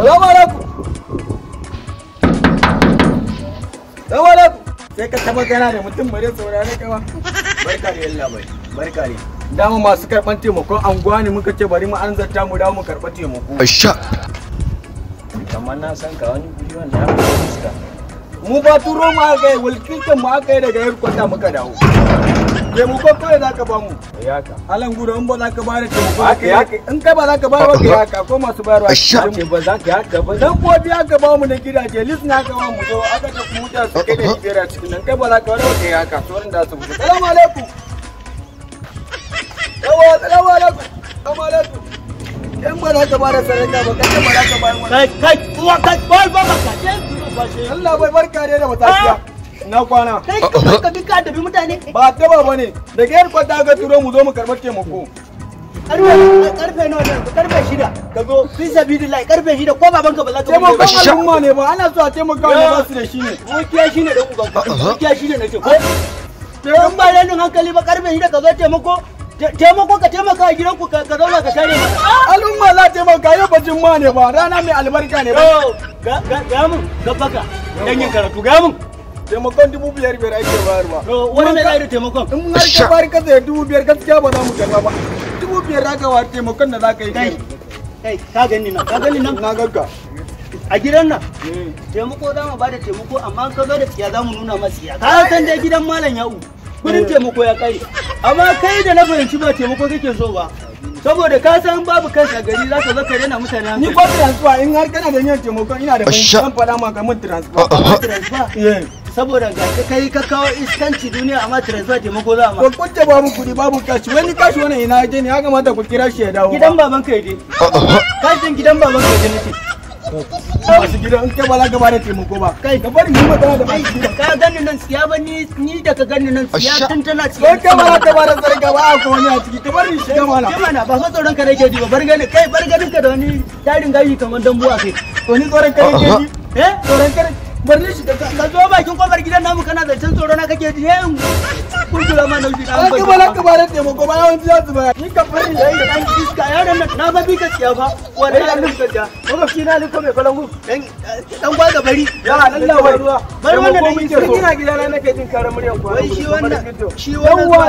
Salamu alaikum. Salamu alaikum. Sai ka taba gana da mutum bare saurare ka ba. Barka da yalla bai. Barka ne. Dama masu karban taimakon anguwa ne muka ce bari mu anzarta mu dawo mu karba taimako. Asha. Kamar na san ka wani guri wanda ya fi fuska. Mu ba turo mu aka yi walkintan mu aka yi daga yar kwata muka dawo. Taimako kawai za ka ba mu. Yaka. Alan gudu in ba za ka ba da taimako. In kai ba za ka ba ba ka yaka ko masu bayarwa. Asha. Ce ba za ka yaka ba. Dan bobi aka ba mu da gidaje list na ka ba mu zo aka ta kuta su kai da biyar a cikin nan kai ba za ka ba ka yaka sauran da su fita. Assalamu alaikum. Assalamu alaikum. Assalamu alaikum. In ba za ka ba da sarauta ba kai ba za ka ba mu. Kai uwa kai bai ba ka ce ba ce. Allah bai barka ne da matafiya. Na kwana. Kai ka bi ka dabi mutane. Ba ta ba bane. Daga yar kwata ga turo mu zo mu karɓar taimako. Karfe nawa ne? Karfe 6. Ka zo fi sabilillahi karfe 6 ko babanka ba za ka Taimakon al'umma ne ba ana so a taimaka ne ba su da shi ne. Mukiya shine dan ubanka. Mukiya shine nace ko. In ba rainin hankali ba karfe 6 ka zo taimako. Taimako ka taimaka a gidanku ka zauna ka share masa. Al'umma za taimaka yau bajin ma ne ba rana mai albarka ne ba. Ga mun gabaka dan yin karatu ga mun. Taimakon 5,500 ake bayarwa. Wani mai zai da taimakon. In har ka bari ka zai 5,000 gaskiya ba za mu karba ba. 5,000 zaka wa taimakon da zaka yi. Kai ka gani nan ka gani nan. Na ganka. A gidan nan taimako za mu bada taimako amma ka zo da tsiya za mu nuna masa tsiya. Ka san dai gidan malam ya'u kudin taimako ya kai. Amma kai da na fahimci ba taimako kake so ba. Saboda ka san babu kansa gari za ka zo ka rena mutane hankali. Ni ko transfer in har kana da yin taimakon ina da ban faɗa maka mun transfer. Transfer. Saboda ga kai ka kawo iskanci duniya amma transfer taimako za ma. Ko kunce babu kuɗi babu kashi wani kashi wannan ina je ne ya kamata ku kira shi ya dawo. Gidan baban kai dai. Kashin gidan baban kai dai nake. Masu gidan in kai ba za ka bada taimako ba. Kai ka bari mu magana da masu gidan. Ka gani nan siya ba ni da ka gani nan siya tun tana Ko siya. kai ba za ka bada sarka ba a ko wani a ciki ka bari shi ga mana. Mana ba fa tsoron ka nake ji ba bar gani kai bar ganin ka da wani tarin gashi kamar dambu a kai. To ni tsoron kai ke ji. Tsoron kai bar ni shi Ka zo bakin kofar gidan namu kana zancen tsoro na kake ji kurkula ma nauyi da ka ba za ka bada taimako ba yawanci za su baya. Ni ka bari yayi da dan iska yaron nan na ba bi ka tsiya fa wallahi an nuka ta kuma shi na ni ko mai falangu dan gwaga bari ya Allah wai ruwa. bar wannan da yake so ina gidana nake jin karar muryar ku. wai shi wannan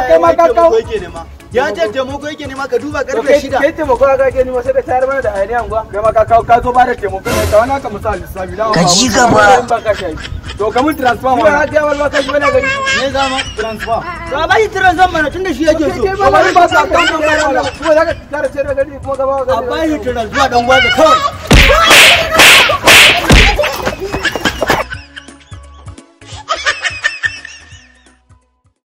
kai ma ka kawo. yake nema ya ce taimako yake nema ka duba karfe 6 kai taimako ka ke nima sai ka tayar mana da ayaniyan gwa. Kai ma ka kawo ka zo bada taimako ne ka wani ka misali lissafi da. Ka ci gaba. To ka mun transfer ma. Ina ga walwa ka shi bana gari. ne zama Transfer. to ba shi transfer mana tunda shi yake so Kai ba ba sa kan kuma za ka tare sai da gari kuma gaba a ba shi transfer dan gwaga kawai